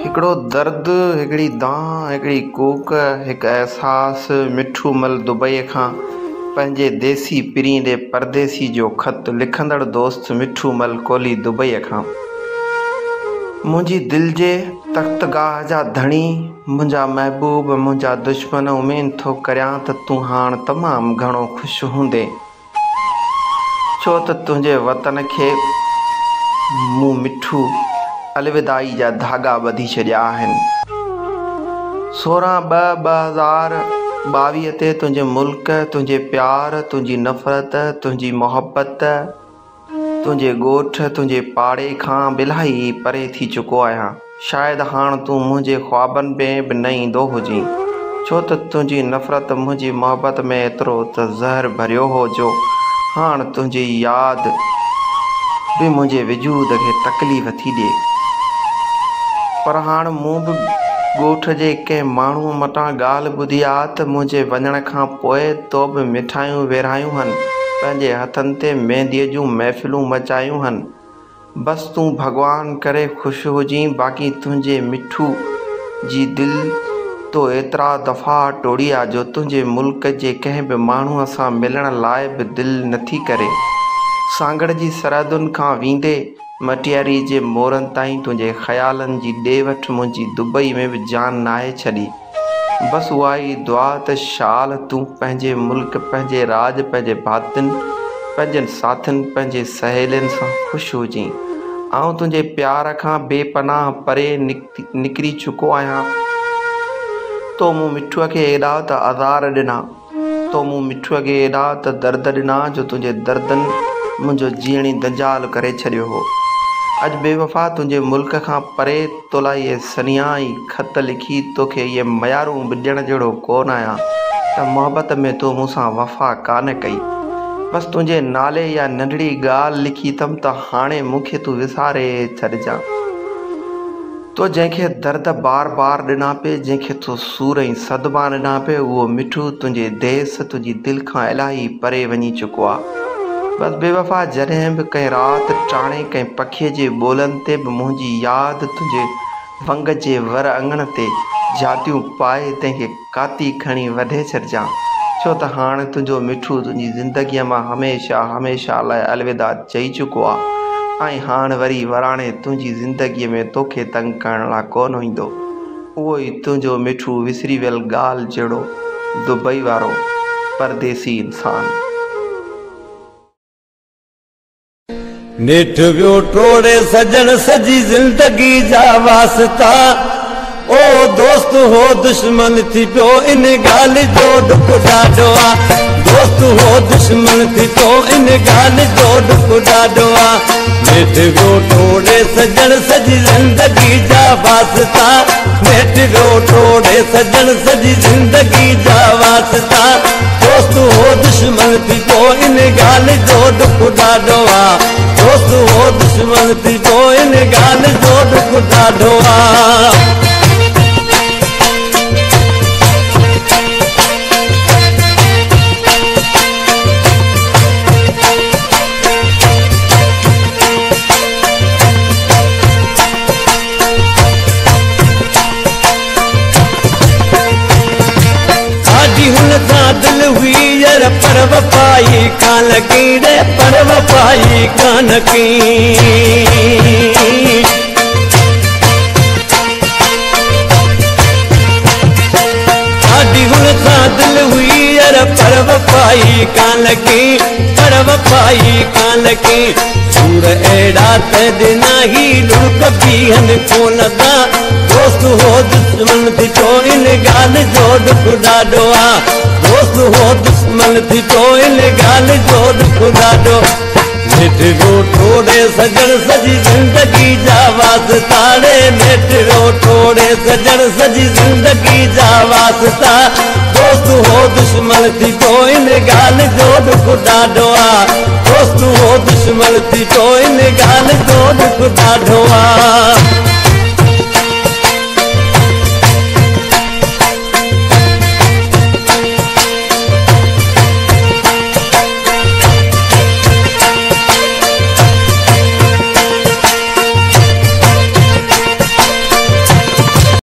हिकिड़ो दर्द, हिकिड़ी दां, हिकिड़ी कूक, हिकु एहसास। मिठू मल दुबई खां पंहिंजे देसी पीरी ॾे परदेसी जो ख़त लिखंदड़ दोस्त मिठू मल कोहली दुबई खां। मुंहिंजी दिलि जे तख़्तगाह जा धणी, मुंहिंजा महबूब, मुंहिंजा दुश्मन उमेद थो करियां त तूं हाणे तमामु घणो ख़ुशि हूंदे, छो त तुंहिंजे वतन खे मूं मिठू अलविदाई जा धागा ॿधी छॾिया आहिनि। 16/2/2022 ते तुंहिंजे मुल्क, तुंहिंजे प्यार, तुंहिंजी नफ़रत, तुंहिंजी मोहबत, तुंहिंजे ॻोठ, तुंहिंजे पाड़े खां इलाही परे थी चुको आहियां। शायदि हाणे तूं मुंहिंजे ख़्वाबनि में बि न ईंदो हुजे, छो त तुंहिंजी नफ़रत मुंहिंजी मोहबत में एतिरो त ज़हर भरियो हो जो हाणे तुंहिंजी यादि बि मुंहिंजे वजूद खे तकलीफ़ थी ॾिए। पर हाणे मूं बि ॻोठ जे कंहिं माण्हूअ मटां ॻाल्हि ॿुधी आहे त मुंहिंजे वञण खां पोइ तो बि मिठाइयूं विरहायूं आहिनि, पंहिंजे हथनि ते मेहंदीअ जूं महफ़िलूं मचायूं आहिनि। बसि तूं भॻवान करे ख़ुशि हुजीं। बाक़ी तुंहिंजे मिठू जी दिलि तो एतिरा दफ़ा टोड़ी आहे जो तुंहिंजे मुल्क जे कंहिं बि माण्हूअ सां मिलण लाइ बि दिलि नथी करे। सांगड़ जी सरहदुनि खां वेंदे मटियारी जे मोरनि ताईं तुंहिंजे ख़्यालनि जी ॾे वठि मुंहिंजी दुबई में बि जान नाहे छॾी। बसि उहा ई दुआ त शाल तूं पंहिंजे मुल्क, पंहिंजे राज, पंहिंजे भातियुनि, पंहिंजनि साथियुनि, पंहिंजे सहेलियुनि सां ख़ुशि हुजीं। आउं तुंहिंजे प्यार खां बेपनाह परे निकिरी चुको आहियां। तो मूं मिठूअ खे एॾा त आज़ार ॾिना, तो मूं मिठूअ खे एॾा त दर्द ॾिना जो तुंहिंजे दर्दनि मुंहिंजो जीअणी दंजाल करे छॾियो हो। अॼु बेवफ़ा तुंहिंजे मुल्क खां परे तोला इहे सनियाई ख़त लिखी तोखे इहे मयारूं बि ॾियण जहिड़ो कोन आहियां त मोहबत में तो मूंसां वफ़ा कान कई। बसि तुंहिंजे नाले या नंढड़ी ॻाल्हि लिखीतमि त हाणे मूंखे तूं विसारे छॾिजां। तो जंहिंखे दर्द बार बार ॾिना पिए, जंहिंखे तो सूर ऐं सदमा ॾिना पिए, उहो मिठू तुंहिंजे देस, तुंहिंजी दिलि खां इलाही परे वञी चुको आहे। बसि बेवफ़ा जॾहिं बि कंहिं राति टाणे कंहिं पखीअ जे ॿोलनि ते बि मुंहिंजी यादि तुंहिंजे वंग जे वर अङण ते जातियूं पाए तंहिंखे काती खणी वढे छॾिजां, छो त हाणे तुंहिंजो मिठू तुंहिंजी ज़िंदगीअ मां हमेशह हमेशह लाइ अलविदा चई चुको आहे। ऐं हाणे वरी वराणे तुंहिंजी ज़िंदगीअ में तोखे तंग करण लाइ कोन ईंदो। उहो ई तुंहिंजो मिठू विसरी वियल ॻाल्हि जहिड़ो दुबई वारो परदेसी इंसानु। नेठ वियो टोड़े सजण सजी ज़िंदगी जा वास्ता, ओ दोस्त हो दुश्मन थी पियो इन ॻाल्हि जो ॾुख ॾाढो आहे। दोस्त हो दुश्मन थी पियो इन ॻाल्हि जो ॾुख ॾाढो आहे। नेठ वियो टोड़े सजण सजी ज़िंदगी जा वास्ता, नेठ वियो टोड़े सजण सजी ज़िंदगी जा वास्ता। दोस्त हो दुश्मन थी पियो इन ॻाल्हि जो ॾुख ॾाढो आहे। दोस्त हो दुश्मन थी पियो इन ॻाल्हि जो ॾुख ॾाढो आहे। दिल हुई यार पर वफाई कान लगी रे, पर वफाई कान की। आदि हुन सां दिल हुई यार पर वफाई कान लगी, पर वफाई कान लगी। सूर अहिड़ा त ॾिना ही लुक बीहनि कोन था। दोस्त हो दुश्मन थी पियो इन ॻाल्हि जो ॾुख ॾाढो आहे। दोस्त हो दुश्मन थी पियो इन ॻाल्हि जो ॾुख ॾाढो। नेठ वियो टोड़े सजण सजी ज़िंदगी जा वास्ता रे, नेठ वियो टोड़े सजण सजी ज़िंदगी जा वास्ता। दोस्त हो दुश्मन थी पियो इन ॻाल्हि जो ॾुख ॾाढो आहे। दोस्त हो दुश्मन थी पियो इन ॻाल्हि जो ॾुख ॾाढो आहे।